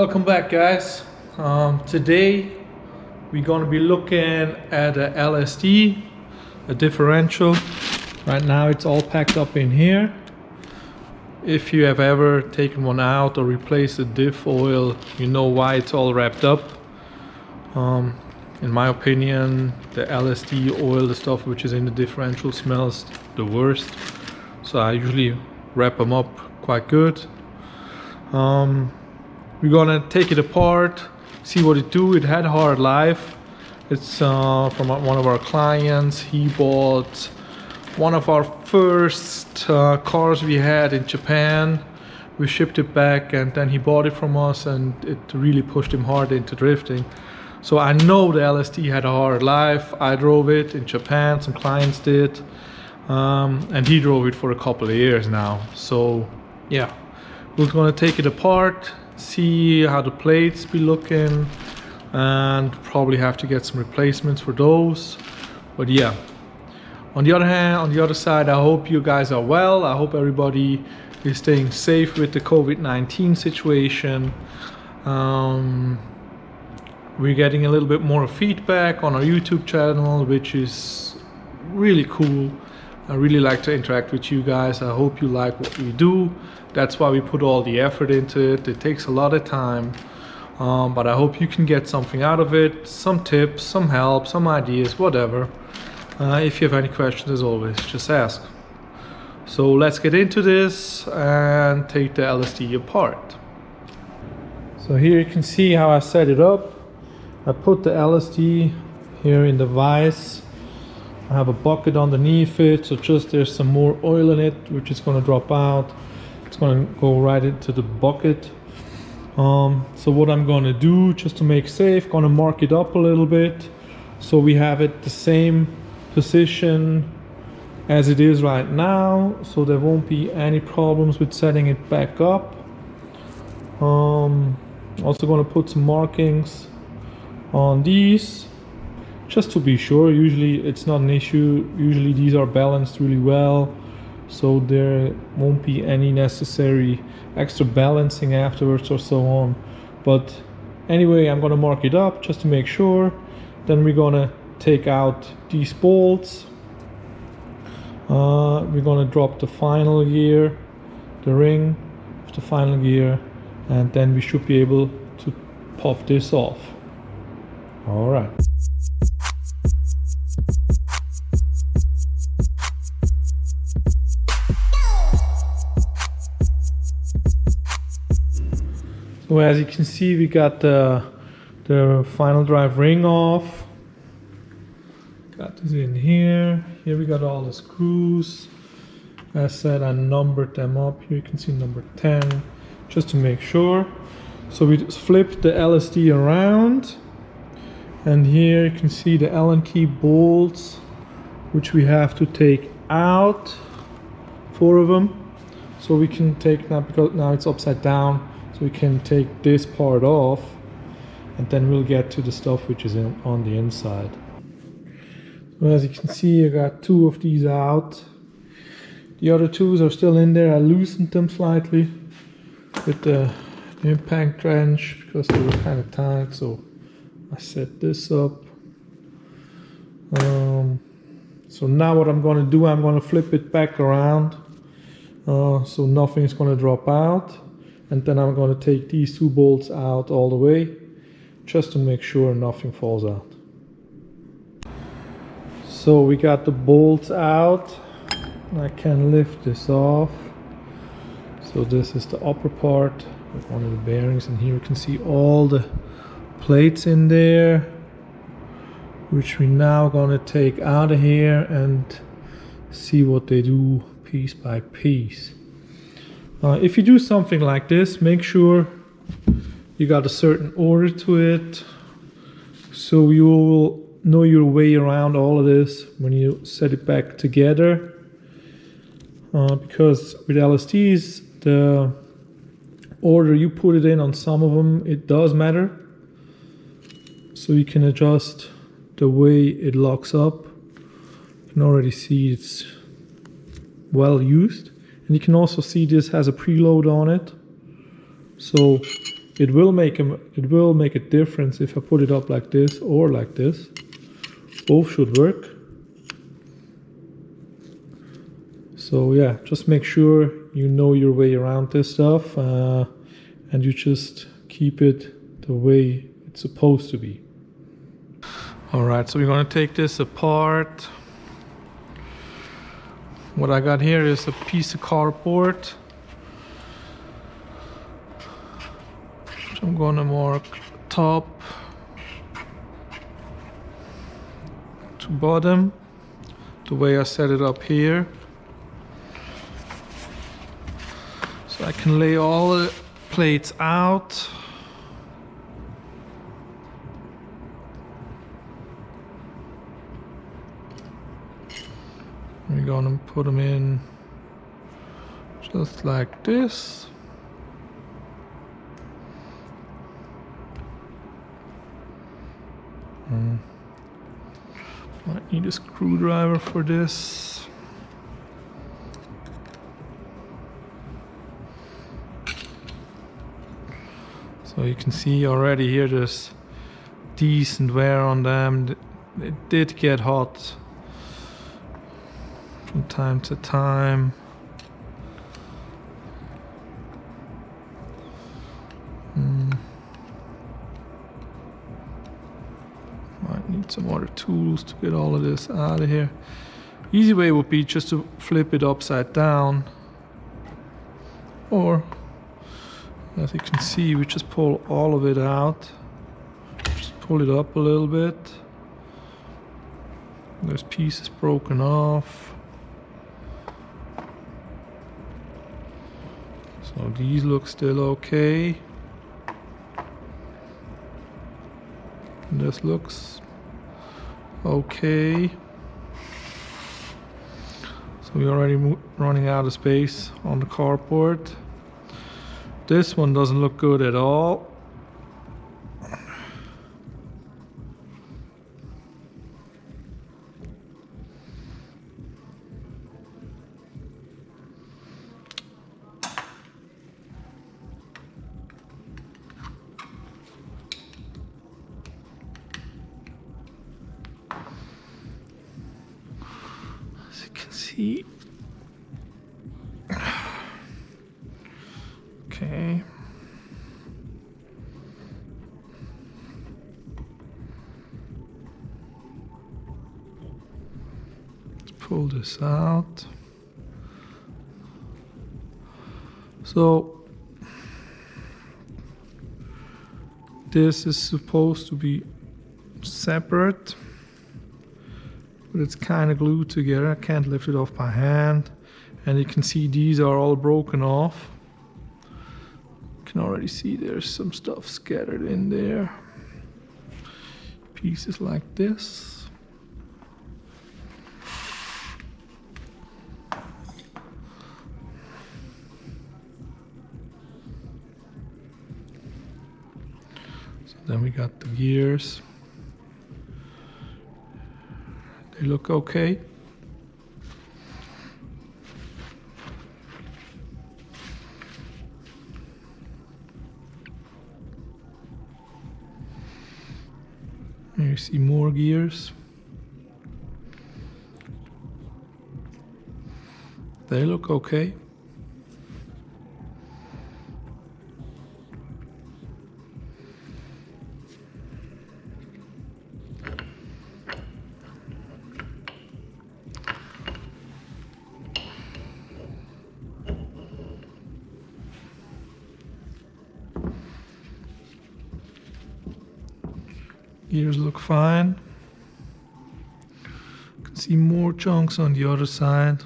Welcome back, guys. Today we're going to be looking at a LSD, a differential. Right now it's all packed up in here. If you have ever taken one out or replaced the diff oil, you know why it's all wrapped up. In my opinion, the LSD oil, the stuff which is in the differential, smells the worst. So I usually wrap them up quite good. We're gonna take it apart, see what it do. It had a hard life. It's from one of our clients. He bought one of our first cars we had in Japan. We shipped it back and then he bought it from us, and it really pushed him hard into drifting. So I know the LSD had a hard life. I drove it in Japan, some clients did, and he drove it for a couple of years now. So yeah, we're gonna take it apart, see how the plates be looking, and probably have to get some replacements for those. But yeah, on the other hand, on the other side, I hope you guys are well. I hope everybody is staying safe with the COVID-19 situation. We're getting a little bit more feedback on our YouTube channel, which is really cool. I really like to interact with you guys. I hope you like what we do. That's why we put all the effort into it. It takes a lot of time, but I hope you can get something out of it. Some tips, some help, some ideas, whatever. If you have any questions, as always, just ask. So let's get into this and take the LSD apart. So here you can see how I set it up. I put the LSD here in the vise. I have a bucket underneath it, so just there's some more oil in it, which is going to drop out. It's going to go right into the bucket. So what I'm going to do, just to make safe, going to mark it up a little bit, so we have it the same position as it is right now, so there won't be any problems with setting it back up. Also going to put some markings on these, just to be sure. Usually it's not an issue. Usually these are balanced really well, so there won't be any necessary extra balancing afterwards or so on. But anyway, I'm gonna mark it up just to make sure. Then we're gonna take out these bolts. We're gonna drop the final gear, the ring of the final gear, and then we should be able to pop this off. All right. So as you can see, we got the final drive ring off. Got this in here. Here we got all the screws. As said, I numbered them up. Here you can see number 10, just to make sure. So we just flipped the LSD around. And here you can see the Allen key bolts, which we have to take out, 4 of them. So we can take now, because now it's upside down, so we can take this part off, and then we'll get to the stuff which is on the inside. So as you can see, I got 2 of these out. The other 2s are still in there. I loosened them slightly with the impact wrench because they were kind of tight, so I set this up. So now what I'm going to do, I'm going to flip it back around, so nothing's going to drop out, and then I'm going to take these 2 bolts out all the way, just to make sure nothing falls out. So we got the bolts out. I can lift this off. So this is the upper part with one of the bearings, and here you can see all the plates in there, which we now gonna take out of here and see what they do piece by piece. If you do something like this, make sure you got a certain order to it, so you will know your way around all of this when you set it back together. Because with LSDs, the order you put it in on some of them, it does matter. So you can adjust the way it locks up. You can already see it's well used. And you can also see this has a preload on it. So It will make a difference if I put it up like this or like this. Both should work. So yeah, just make sure you know your way around this stuff and you just keep it the way it's supposed to be. Alright, so we're going to take this apart. What I got here is a piece of cardboard. So I'm going to mark top to bottom, the way I set it up here. So I can lay all the plates out. We're gonna put them in just like this. Might need a screwdriver for this. So you can see already here there's decent wear on them. It did get hot from time to time. Might need some other tools to get all of this out of here. Easy way would be just to flip it upside down, or as you can see, we just pull all of it out. Just pull it up a little bit. There's pieces broken off. So these look still okay. And this looks okay. So we're already running out of space on the cardboard. This one doesn't look good at all. As you can see. Okay. Let's pull this out. So this is supposed to be separate, but it's kind of glued together. I can't lift it off by hand, and you can see these are all broken off. Can already see there's some stuff scattered in there. Pieces like this. So then we got the gears. They look okay. Here you see more gears. They look okay. Gears look fine. You can see more chunks on the other side.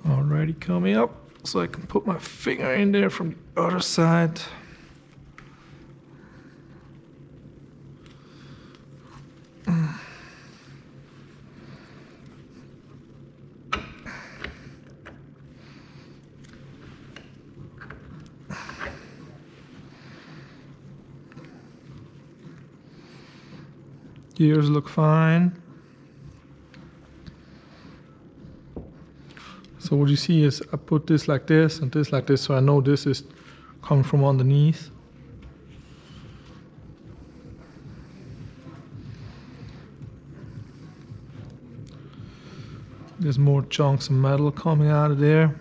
Already coming up, so I can put my finger in there from the other side. Gears look fine. So what you see is I put this like this and this like this, so I know this is coming from underneath. There's more chunks of metal coming out of there.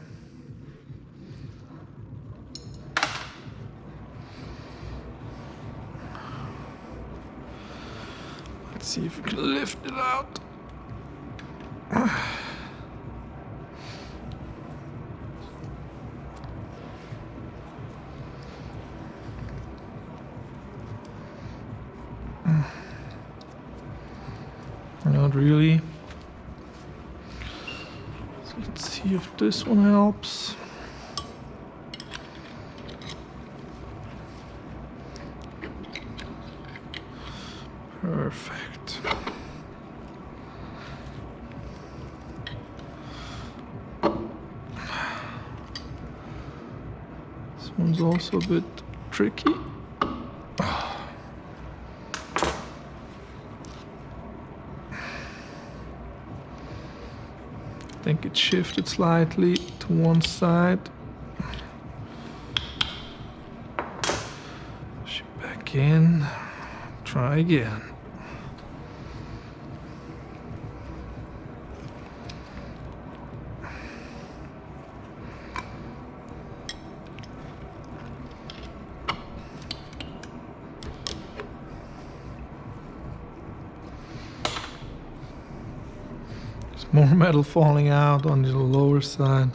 Let's see if we can lift it out. Not really. So let's see if this one helps. Perfect. This one's also a bit tricky. I think it shifted slightly to one side. Push it back in. Try again. More metal falling out on the lower side.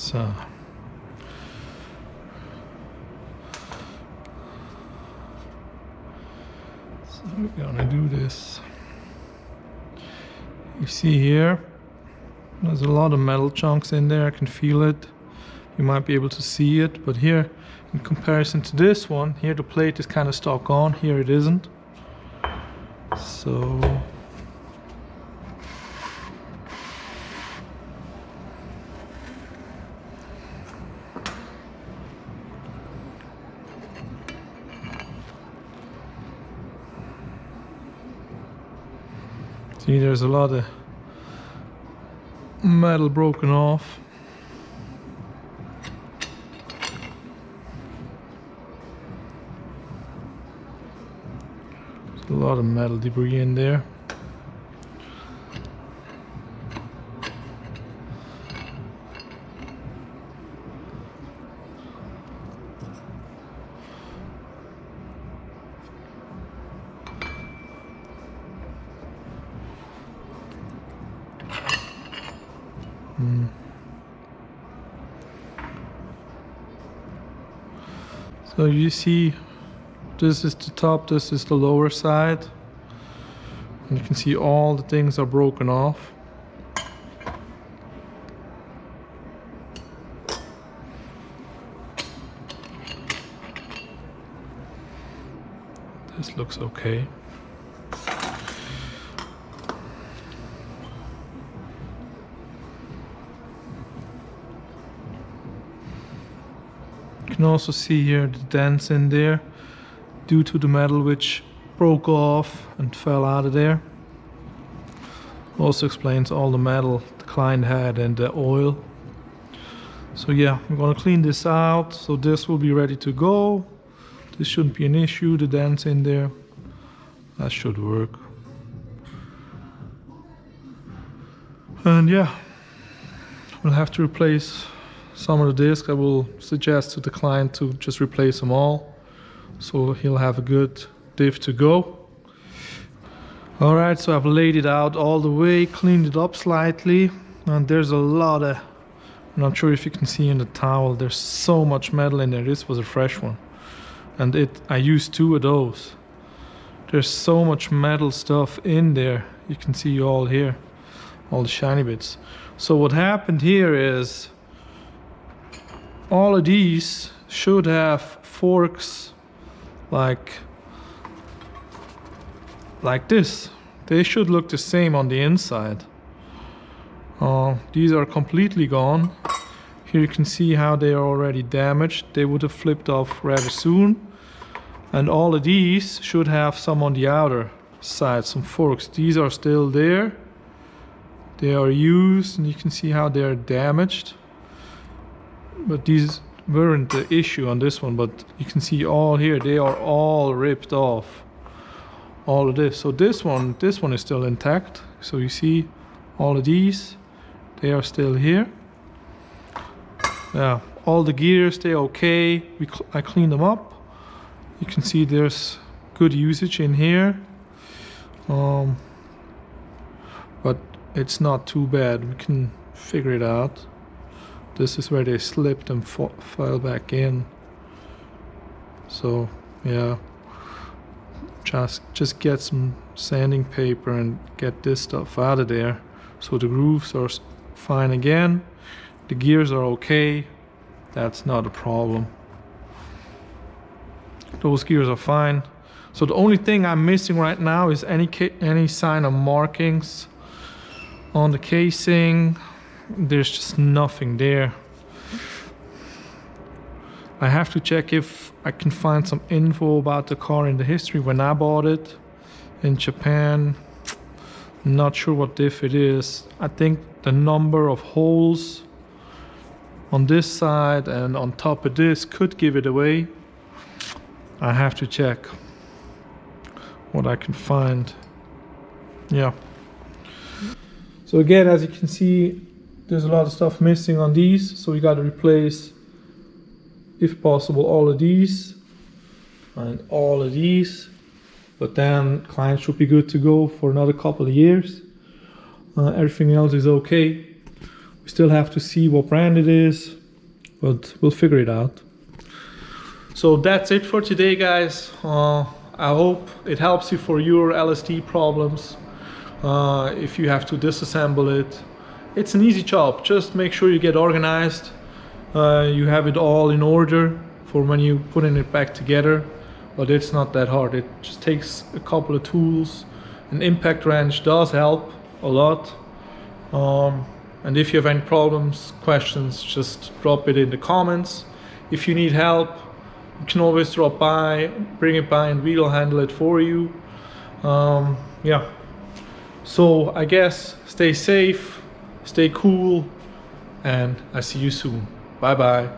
So we're gonna do this. You see here, there's a lot of metal chunks in there. I can feel it. You might be able to see it, but here, in comparison to this one, here the plate is kind of stuck on. Here it isn't. So see, there's a lot of metal broken off. There's a lot of metal debris in there. So you see, this is the top, this is the lower side. And you can see all the things are broken off. This looks okay. You can also see here the dents in there due to the metal which broke off and fell out of there. Also explains all the metal the client had and the oil. So yeah, we're gonna clean this out. So this will be ready to go. This shouldn't be an issue. The dents in there, that should work. And yeah, we'll have to replace some of the discs. I will suggest to the client to just replace them all, so he'll have a good diff to go. Alright, so I've laid it out all the way, cleaned it up slightly, and there's a lot of, I'm not sure if you can see in the towel, there's so much metal in there. This was a fresh one. and I used 2 of those. There's so much metal stuff in there. You can see all here, all the shiny bits. So what happened here is all of these should have forks like this. They should look the same on the inside. These are completely gone. Here you can see how they are already damaged. They would have flipped off rather soon. And all of these should have some on the outer side, some forks. These are still there. They are used, and you can see how they are damaged. But these weren't the issue on this one, but you can see all here, they are all ripped off. All of this. So this one is still intact. So you see all of these, they are still here. Yeah, all the gears, they're okay. I cleaned them up. You can see there's good usage in here. But it's not too bad. We can figure it out. This is where they slipped and fell back in. So yeah, just get some sanding paper and get this stuff out of there. So the grooves are fine again. The gears are okay. That's not a problem. Those gears are fine. So the only thing I'm missing right now is any sign of markings on the casing. There's just nothing there. I have to check if I can find some info about the car in the history when I bought it in Japan. Not sure what diff it is. I think the number of holes on this side and on top of this could give it away. I have to check what I can find. Yeah. So again, as you can see, there's a lot of stuff missing on these. So we got to replace, if possible, all of these and all of these. But then client should be good to go for another couple of years. Everything else is okay. We still have to see what brand it is, but we'll figure it out. So that's it for today, guys. I hope it helps you for your LSD problems. If you have to disassemble it, it's an easy job. Just make sure you get organized. You have it all in order for when you putting it back together. But it's not that hard. It just takes a couple of tools. An impact wrench does help a lot. And if you have any problems, questions, just drop it in the comments. If you need help, you can always drop by, bring it by, and we'll handle it for you. Yeah. So I guess stay safe, stay cool, and I see you soon. Bye bye.